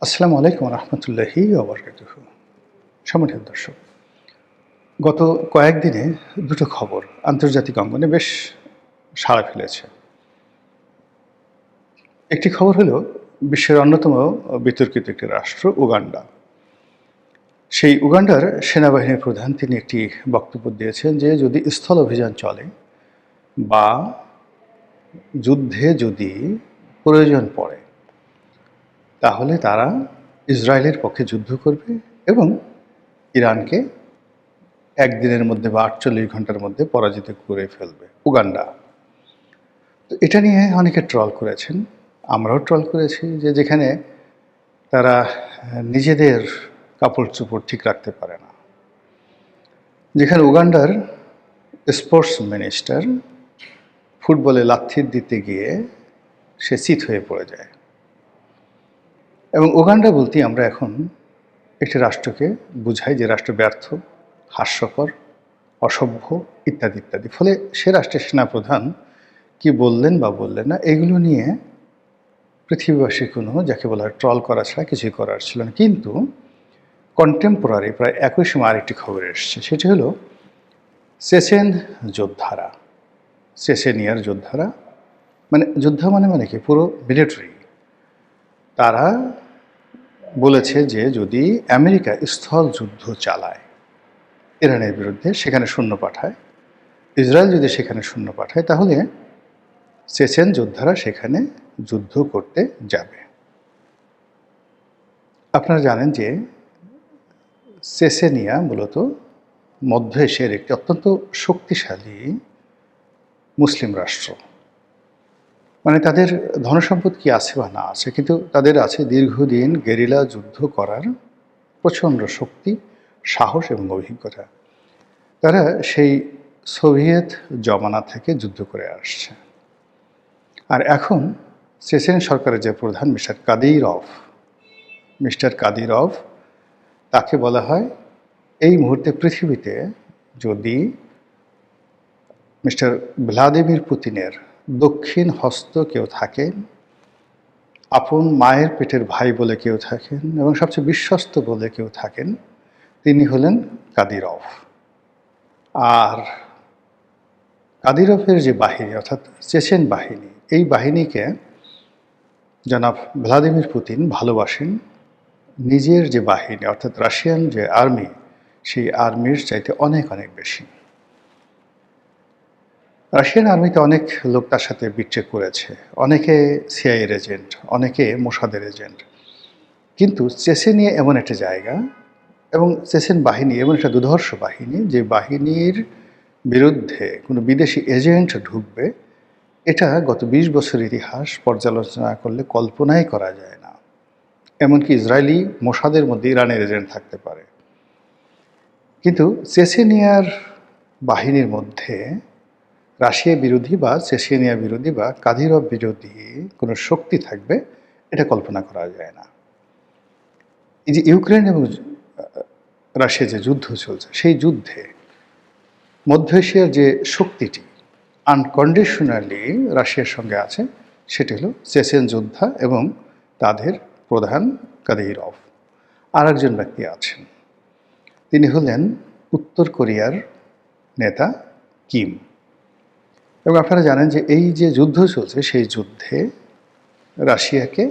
আসসালামু আলাইকুম রহমতুল্লাহি ওবরকাতুহু। সম্মানিত দর্শক, গত কয়েকদিনে দুটো খবর আন্তর্জাতিক অঙ্গনে বেশ সাড়া ফেলেছে। একটি খবর হলো বিশ্বের অন্যতম বিতর্কিত একটি রাষ্ট্র উগান্ডা। সেই উগান্ডার সেনাবাহিনীর প্রধান তিনি একটি বক্তব্য দিয়েছেন যে যদি স্থল অভিযান চলে বা যুদ্ধে যদি প্রয়োজন পড়ে তাহলে তারা ইসরায়েলের পক্ষে যুদ্ধ করবে এবং ইরানকে একদিনের মধ্যে বা ৪৮ ঘন্টার মধ্যে পরাজিত করে ফেলবে উগান্ডা। তো এটা নিয়ে অনেকে ট্রল করেছেন, আমরাও ট্রল করেছি যে যেখানে তারা নিজেদের কাপড় চোপড় ঠিক রাখতে পারে না, যেখানে উগান্ডার স্পোর্টস মিনিস্টার ফুটবলে লাথি দিতে গিয়ে সে চিত হয়ে পড়ে যায়। এবং উগান্ডা বলতে আমরা এখন একটি রাষ্ট্রকে বুঝাই যে রাষ্ট্র ব্যর্থ, হাস্যকর, অসভ্য ইত্যাদি ইত্যাদি। ফলে সে রাষ্ট্রের সেনাপ্রধান কি বললেন বা বললেন না এগুলো নিয়ে পৃথিবীবাসী কোনো যাকে বলা হয় ট্রল করা ছাড়া কিছুই করার ছিল না। কিন্তু কন্টেম্পোরারি প্রায় একই সময় আরেকটি খবর এসছে, সেটি হলো চেচেন যোদ্ধারা, চেচেনিয়ার যোদ্ধারা, মানে যোদ্ধা মানে কি পুরো মিলিটারি, তারা বলেছে যে যদি আমেরিকা স্থল যুদ্ধ চালায় ইরানের বিরুদ্ধে, সেখানে সৈন্য পাঠায়, ইসরায়েল যদি সেখানে সৈন্য পাঠায়, তাহলে চেচেন যোদ্ধারা সেখানে যুদ্ধ করতে যাবে। আপনারা জানেন যে চেচেনিয়া মূলত মধ্য এশিয়ার একটি অত্যন্ত শক্তিশালী মুসলিম রাষ্ট্র। মানে তাদের ধনসম্পদ কি আছে বা না আছে, কিন্তু তাদের আছে দীর্ঘদিন গেরিলা যুদ্ধ করার প্রচণ্ড শক্তি, সাহস এবং অভিজ্ঞতা। তারা সেই সোভিয়েত জমানা থেকে যুদ্ধ করে আসছে। আর এখন চেচেন সরকারের যে প্রধান মিস্টার কাদিরভ, তাকে বলা হয় এই মুহূর্তে পৃথিবীতে যদি মিস্টার ভ্লাদিমির পুতিনের দক্ষিণ হস্ত কেউ থাকেন, আপন মায়ের পেটের ভাই বলে কেউ থাকেন এবং সবচেয়ে বিশ্বস্ত বলে কেউ থাকেন, তিনি হলেন কাদিরভ। আর কাদিরভের যে বাহিনী অর্থাৎ চেচেন বাহিনী, এই বাহিনীকে জনাব ভ্লাদিমির পুতিন ভালোবাসেন নিজের যে বাহিনী অর্থাৎ রাশিয়ান যে আর্মি, সেই আর্মির চাইতে অনেক অনেক বেশি। রাশিয়ান আর্মিতে অনেক লোক তার সাথে বিট্রে করেছে, অনেকে সিআইএর এজেন্ট, অনেকে মোসাদের এজেন্ট। কিন্তু চেচেনিয়া এমন একটা জায়গা এবং চেচেন বাহিনী এমন একটা দুর্ধর্ষ বাহিনী, যে বাহিনীর বিরুদ্ধে কোনো বিদেশি এজেন্ট ঢুকবে, এটা গত ২০ বছরের ইতিহাস পর্যালোচনা করলে কল্পনাই করা যায় না। এমনকি ইসরায়েলি মোসাদের মধ্যে ইরানের এজেন্ট থাকতে পারে। কিন্তু চেচেনিয়ার বাহিনীর মধ্যে রাশিয়া বিরোধী বা চেচেনিয়া বিরোধী বা কাদিরভ বিরোধী কোনো শক্তি থাকবে, এটা কল্পনা করা যায় না। এই যে ইউক্রেন এবং রাশিয়া যে যুদ্ধ চলছে, সেই যুদ্ধে মধ্য এশিয়ার যে শক্তিটি আনকন্ডিশনালি রাশিয়ার সঙ্গে আছে, সেটি হলো চেচেন যোদ্ধা এবং তাদের প্রধান কাদিরভ। আর একজন ব্যক্তি আছেন, তিনি হলেন উত্তর কোরিয়ার নেতা কিম। এবং আপনারা জানেন যে এই যে যুদ্ধ চলছে, সেই যুদ্ধে রাশিয়াকে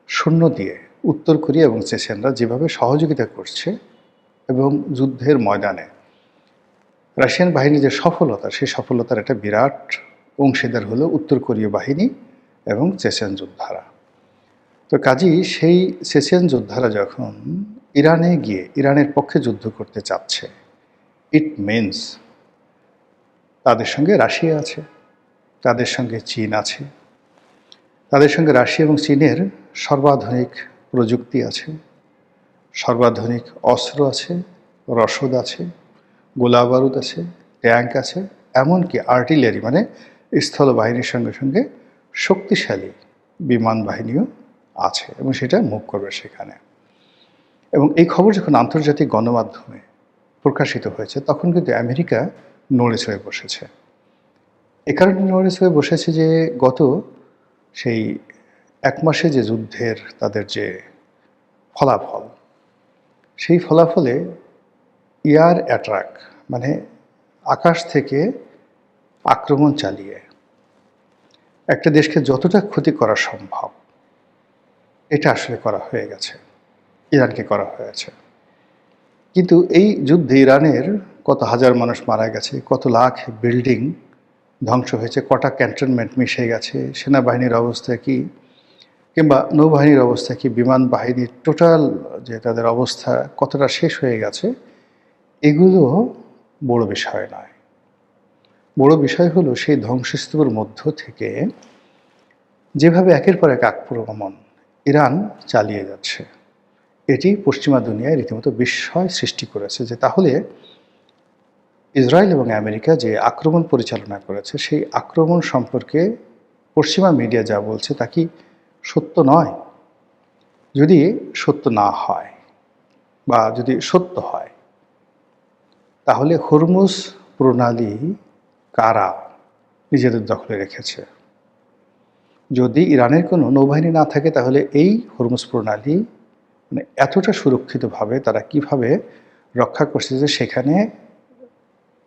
সৈন্য দিয়ে উত্তর কোরিয়া এবং চেচেনরা যেভাবে সহযোগিতা করছে এবং যুদ্ধের ময়দানে রাশিয়ান বাহিনীর যে সফলতা, সেই সফলতার একটা বিরাট অংশীদার হলো উত্তর কোরীয় বাহিনী এবং চেচেন যোদ্ধারা। তো কাজেই সেই চেচেন যোদ্ধারা যখন ইরানে গিয়ে ইরানের পক্ষে যুদ্ধ করতে চাচ্ছে, ইট মিনস তাদের সঙ্গে রাশিয়া আছে, তাদের সঙ্গে চীন আছে, তাদের সঙ্গে রাশিয়া এবং চীনের সর্বাধুনিক প্রযুক্তি আছে, সর্বাধুনিক অস্ত্র আছে, রসদ আছে, গোলা বারুদ আছে, ট্যাঙ্ক আছে, এমনকি আর্টিলারি মানে স্থল বাহিনীর সঙ্গে সঙ্গে শক্তিশালী বিমান বাহিনীও আছে এবং সেটা মুভ করবে সেখানে। এবং এই খবর যখন আন্তর্জাতিক গণমাধ্যমে প্রকাশিত হয়েছে, তখন কিন্তু আমেরিকা নড়ে চড়ে বসেছে। এ কারণে নড়ে চড়ে বসেছে যে গত সেই ১ মাসে যে যুদ্ধের তাদের যে ফলাফল, সেই ফলাফলে এয়ার অ্যাট্যাক মানে আকাশ থেকে আক্রমণ চালিয়ে একটা দেশকে যতটা ক্ষতি করা সম্ভব এটা আসলে করা হয়ে গেছে, ইরানকে করা হয়েছে। কিন্তু এই যুদ্ধে ইরানের কত হাজার মানুষ মারা গেছে, কত লাখ বিল্ডিং ধ্বংস হয়েছে, কটা ক্যান্টনমেন্ট মিশে গেছে, সেনাবাহিনীর অবস্থা কি, কিংবা নৌবাহিনীর অবস্থা কি, বিমান বাহিনীর টোটাল যে তাদের অবস্থা কতটা শেষ হয়ে গেছে, এগুলো বড় বিষয় নয়। বড় বিষয় হলো সেই ধ্বংসস্তূপের মধ্য থেকে যেভাবে একের পর এক আক্রমণ ইরান চালিয়ে যাচ্ছে, এটি পশ্চিমা দুনিয়ায় রীতিমতো বিস্ময় সৃষ্টি করেছে যে তাহলে ইসরায়েল এবং আমেরিকা যে আক্রমণ পরিচালনা করেছে সেই আক্রমণ সম্পর্কে পশ্চিমা মিডিয়া যা বলছে তা কি সত্য নয়? যদি সত্য না হয় বা যদি সত্য হয়, তাহলে হরমুজ প্রণালী কারা নিজেদের দখলে রেখেছে? যদি ইরানের কোনো নৌবাহিনী না থাকে তাহলে এই হরমুজ প্রণালী মানে এতটা সুরক্ষিতভাবে তারা কিভাবে রক্ষা করছে যে সেখানে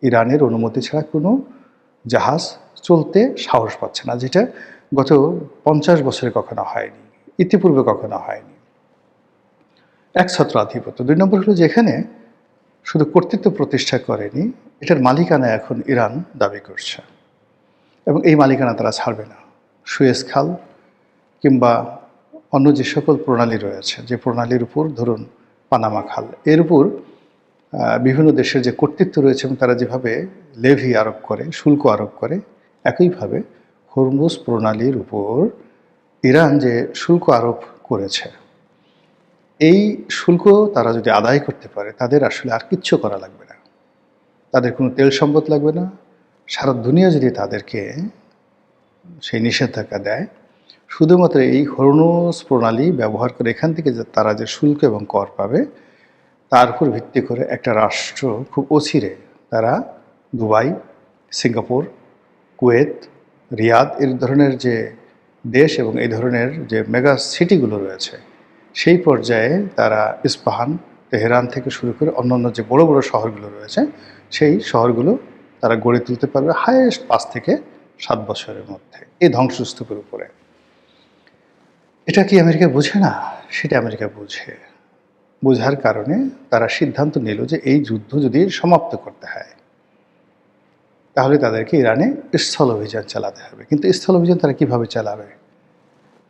ইরানের অনুমতি ছাড়া কোনো জাহাজ চলতে সাহস পাচ্ছে না, যেটা গত 50 বছরে কখনো হয়নি, ইতিপূর্বে কখনো হয়নি। একছত্র আধিপত্য। 2 নম্বর হলো যেখানে শুধু কর্তৃত্ব প্রতিষ্ঠা করেনি, এটার মালিকানা এখন ইরান দাবি করছে এবং এই মালিকানা তারা ছাড়বে না। সুয়েজ খাল কিংবা অন্য যে সকল প্রণালী রয়েছে, যে প্রণালীর উপর ধরুন পানামা খাল, এর উপর বিভিন্ন দেশের যে কর্তৃত্ব রয়েছে এবং তারা যেভাবে লেভি আরোপ করে, শুল্ক আরোপ করে, একইভাবে হরমুজ প্রণালীর উপর ইরান যে শুল্ক আরোপ করেছে, এই শুল্ক তারা যদি আদায় করতে পারে তাদের আসলে আর কিচ্ছু করা লাগবে না, তাদের কোনো তেল সম্পদ লাগবে না। সারা দুনিয়া যদি তাদেরকে সেই নিষেধাজ্ঞা দেয়, শুধুমাত্র এই হরমুজ প্রণালী ব্যবহার করে এখান থেকে যে তারা যে শুল্ক এবং কর পাবে তার উপর ভিত্তি করে একটা রাষ্ট্র খুব অচিরে তারা দুবাই, সিঙ্গাপুর, কুয়েত, রিয়াদ এর ধরনের যে দেশ এবং এই ধরনের যে মেগা সিটিগুলো রয়েছে সেই পর্যায়ে তারা ইস্পাহান, তেহরান থেকে শুরু করে অন্যান্য যে বড় বড় শহরগুলো রয়েছে সেই শহরগুলো তারা গড়ে তুলতে পারবে হাইয়েস্ট 5 থেকে 7 বছরের মধ্যে এই ধ্বংসস্তূপের উপরে। এটা কি আমেরিকা বোঝে না? সেটা আমেরিকা বোঝে। বোঝার কারণে তারা সিদ্ধান্ত নিল যে এই যুদ্ধ যদি সমাপ্ত করতে হয় তাহলে তাদেরকে ইরানে স্থল অভিযান চালাতে হবে। কিন্তু স্থল অভিযান তারা কিভাবে চালাবে?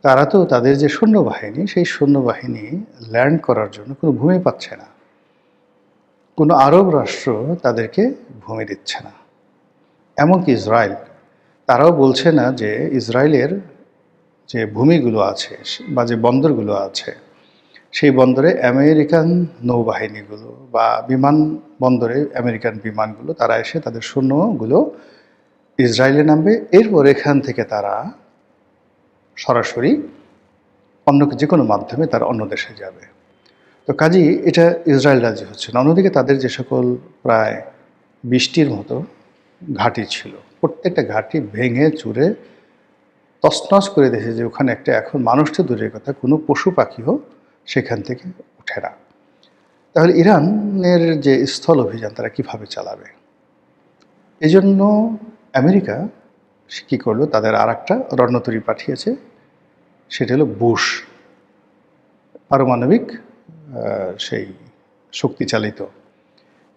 তারা তো তাদের যে সৈন্যবাহিনী সেই সৈন্যবাহিনী ল্যান্ড করার জন্য কোনো ভূমি পাচ্ছে না, কোনো আরব রাষ্ট্র তাদেরকে ভূমি দিচ্ছে না, এমনকি ইসরায়েল তারাও বলছে না যে ইসরায়েলের যে ভূমিগুলো আছে বা যে বন্দরগুলো আছে সেই বন্দরে আমেরিকান নৌবাহিনীগুলো বা বিমান বন্দরে আমেরিকান বিমানগুলো তারা এসে তাদের সৈন্যগুলো ইসরায়েলে নামবে, এরপর এখান থেকে তারা সরাসরি অন্য যে কোনো মাধ্যমে তারা অন্য দেশে যাবে। তো কাজেই এটা ইসরায়েল রাজি হচ্ছে না। অন্যদিকে তাদের যে সকল প্রায় 20টির মতো ঘাঁটি ছিল, প্রত্যেকটা ঘাঁটি ভেঙে চুরে তছনছ করে দিয়েছে যে ওখানে একটা এখন মানুষ তো দূরের কথা কোনো পশু পাখিও সেখান থেকে ওঠে না। তাহলে ইরানের যে স্থল অভিযান তারা কিভাবে চালাবে? এই জন্য আমেরিকা কী করলো, তাদের আর একটা রণতরী পাঠিয়েছে, সেটা হলো বুশ পারমাণবিক সেই শক্তিচালিত।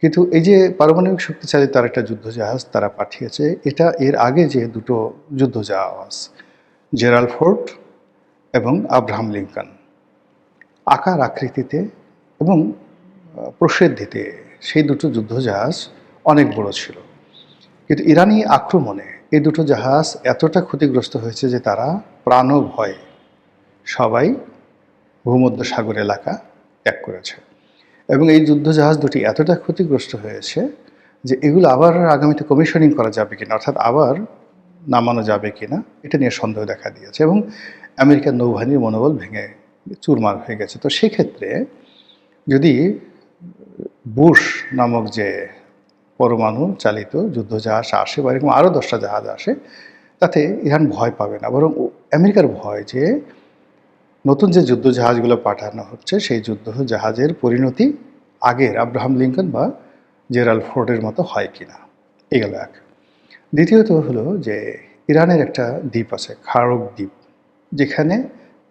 কিন্তু এই যে পারমাণবিক শক্তিচালিত আরেকটা যুদ্ধজাহাজ তারা পাঠিয়েছে, এটা এর আগে যে দুটো যুদ্ধজাহাজ জেরাল্ড ফোর্ড এবং আব্রাহাম লিঙ্কন আকার আকৃতিতে এবং প্রসিদ্ধিতে সেই দুটো যুদ্ধজাহাজ অনেক বড় ছিল, কিন্তু ইরানি আক্রমণে এই দুটো জাহাজ এতটা ক্ষতিগ্রস্ত হয়েছে যে তারা প্রাণ ভয়ে সবাই ভূমধ্য সাগর এলাকা ত্যাগ করেছে। এবং এই যুদ্ধজাহাজ দুটি এতটা ক্ষতিগ্রস্ত হয়েছে যে এগুলো আবার আগামীতে কমিশনিং করা যাবে কিনা, অর্থাৎ আবার নামানো যাবে কিনা, এটা নিয়ে সন্দেহ দেখা দিয়েছে এবং আমেরিকার নৌবাহিনীর মনোবল ভেঙে চুরমার হয়ে গেছে। তো সেক্ষেত্রে যদি বুশ নামক যে পরমাণু চালিত যুদ্ধজাহাজ আসে বা এরকম আরও 10টা জাহাজ আসে, তাতে ইরান ভয় পাবে না, বরং আমেরিকার ভয় যে নতুন যে যুদ্ধ জাহাজগুলো পাঠানো হচ্ছে সেই যুদ্ধ জাহাজের পরিণতি আগের আব্রাহাম লিঙ্কন বা জেরাল্ড ফোর্ডের মতো হয় কিনা, এগুলো এক। দ্বিতীয়ত হলো যে ইরানের একটা দ্বীপ আছে, খারক দ্বীপ, যেখানে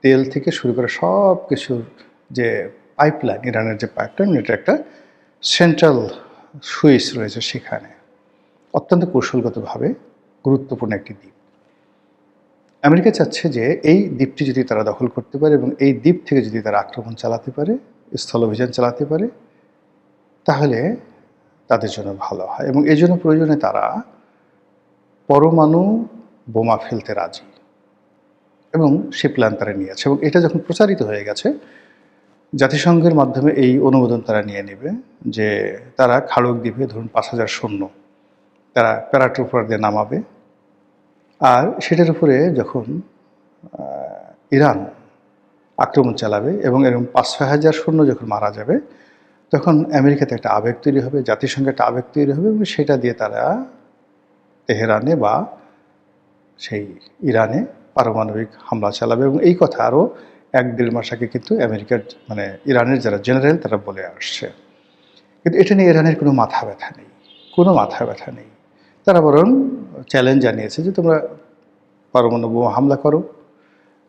তেল থেকে শুরু করে সব কিছুর যে পাইপলাইন, ইরানের যে পাইপলাইন, এটা একটা সেন্ট্রাল সুইচ রয়েছে সেখানে। অত্যন্ত কৌশলগতভাবে গুরুত্বপূর্ণ একটি দ্বীপ। আমেরিকা চাচ্ছে যে এই দ্বীপটি যদি তারা দখল করতে পারে এবং এই দ্বীপ থেকে যদি তারা আক্রমণ চালাতে পারে, স্থল অভিযান চালাতে পারে, তাহলে তাদের জন্য ভালো হয় এবং এই জন্য প্রয়োজনে তারা পরমাণু বোমা ফেলতে রাজি এবং সে প্ল্যান তারা নিয়েছে। এবং এটা যখন প্রচারিত হয়ে গেছে, জাতিসংঘের মাধ্যমে এই অনুমোদন তারা নিয়ে নেবে যে তারা খাড়ক দ্বীপে ধরুন 5,000 সৈন্য তারা প্যারাট্রুপার দিয়ে নামাবে। আর সেটার উপরে যখন ইরান আক্রমণ চালাবে এবং এরকম 5-6 হাজার সৈন্য যখন মারা যাবে, তখন আমেরিকাতে একটা আবেগ তৈরি হবে, জাতিসংঘে একটা আবেগ তৈরি হবে এবং সেটা দিয়ে তারা তেহরানে বা সেই ইরানে পারমাণবিক হামলা চালাবে। এবং এই কথা আরও 1-1.5 মাস আগে কিন্তু আমেরিকার মানে ইরানের যারা জেনারেল তারা বলে আসছে। কিন্তু এটা নিয়ে ইরানের কোনো মাথা ব্যথা নেই, কোনো মাথা ব্যথা নেই। তারা বরং চ্যালেঞ্জ জানিয়েছে যে তোমরা পরমাণু বোমা হামলা করো,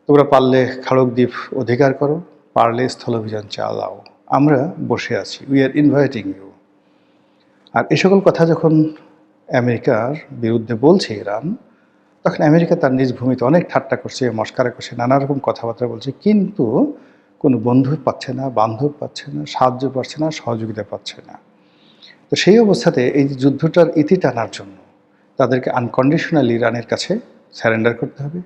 তোমরা পারলে খাড়ক দ্বীপ অধিকার করো, পারলে স্থল অভিযান চালাও, আমরা বসে আছি, উই আর ইনভাইটিং ইউ। আর এ সকল কথা যখন আমেরিকার বিরুদ্ধে বলছে ইরান, তখন আমেরিকা তার নিজ ভূমিতে অনেক ঠাট্টা করছে, মস্কারা করছে, নানা রকম কথাবার্তা বলছে, কিন্তু কোনো বন্ধু পাচ্ছে না, বান্ধব পাচ্ছে না, সাহায্য পাচ্ছে না, সহযোগিতা পাচ্ছে না। তো সেই অবস্থাতে এই যুদ্ধটার ইতি টানার জন্য তাদেরকে আনকন্ডিশনালি ইরানের কাছে স্যারেন্ডার করতে হবে,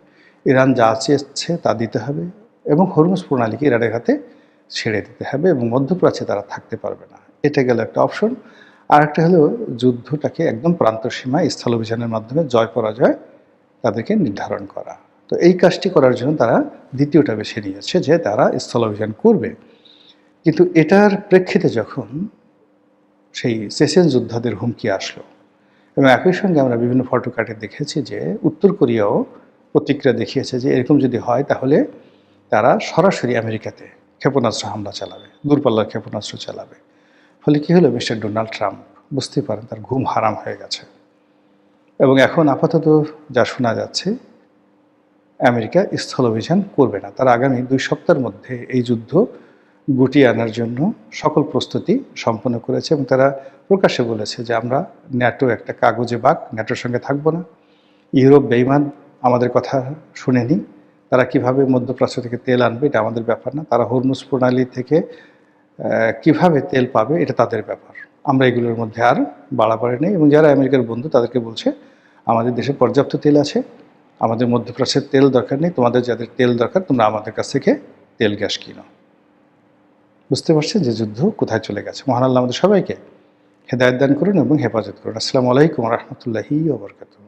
ইরান যা চেয়েছে তা দিতে হবে এবং হরমুজ প্রণালীকে ইরানের হাতে ছেড়ে দিতে হবে এবং মধ্যপ্রাচ্যে তারা থাকতে পারবে না। এটা গেল একটা অপশন। আর একটা হলো যুদ্ধটাকে একদম প্রান্তসীমায় স্থল অভিযানের মাধ্যমে জয় পরাজয় তাদেরকে নির্ধারণ করা। তো এই কাজটি করার জন্য তারা দ্বিতীয়টা বেছে নিয়েছে যে তারা স্থল অভিযান করবে। কিন্তু এটার প্রেক্ষিতে যখন সেই চেচেন যোদ্ধাদের হুমকি আসলো এবং একই সঙ্গে আমরা বিভিন্ন ফটো কাটে দেখেছি যে উত্তর কোরিয়াও প্রতিক্রিয়া দেখিয়েছে যে এরকম যদি হয় তাহলে তারা সরাসরি আমেরিকাতে ক্ষেপণাস্ত্র হামলা চালাবে, দূরপাল্লার ক্ষেপণাস্ত্র চালাবে। ফলে কী হলো, মিস্টার ডোনাল্ড ট্রাম্প বুঝতে পারেন তার ঘুম হারাম হয়ে গেছে এবং এখন আপাতত যা শোনা যাচ্ছে আমেরিকা স্থল অভিযান করবে না। তারা আগামী 2 সপ্তাহের মধ্যে এই যুদ্ধ গুটিয়ে আনার জন্য সকল প্রস্তুতি সম্পন্ন করেছে এবং তারা প্রকাশ্যে বলেছে যে আমরা ন্যাটো একটা কাগজে বাঘ, ন্যাটোর সঙ্গে থাকবো না। ইউরোপ বেইমান, আমাদের কথা শুনেনি। তারা কিভাবে মধ্যপ্রাচ্য থেকে তেল আনবে এটা আমাদের ব্যাপার না। তারা হরমুজ প্রণালী থেকে কিভাবে তেল পাবে এটা তাদের ব্যাপার। আমরা এগুলোর মধ্যে আর বাড়াবাড়ি নেই এবং যারা আমেরিকার বন্ধু তাদেরকে বলছে আমাদের দেশে পর্যাপ্ত তেল আছে, আমাদের মধ্যপ্রাচ্যের তেল দরকার নেই, তোমাদের যাদের তেল দরকার তোমরা আমাদের কাছ থেকে তেল গ্যাস কিনো। বুঝতে পারছেন যে যুদ্ধ কোথায় চলে গেছে। মহান আল্লাহ আমাদের সবাইকে হেদায়েত দান করুন এবং হেফাজত করুন। আসসালামু আলাইকুম ওয়া রাহমাতুল্লাহি ওয়া বারাকাতুহু।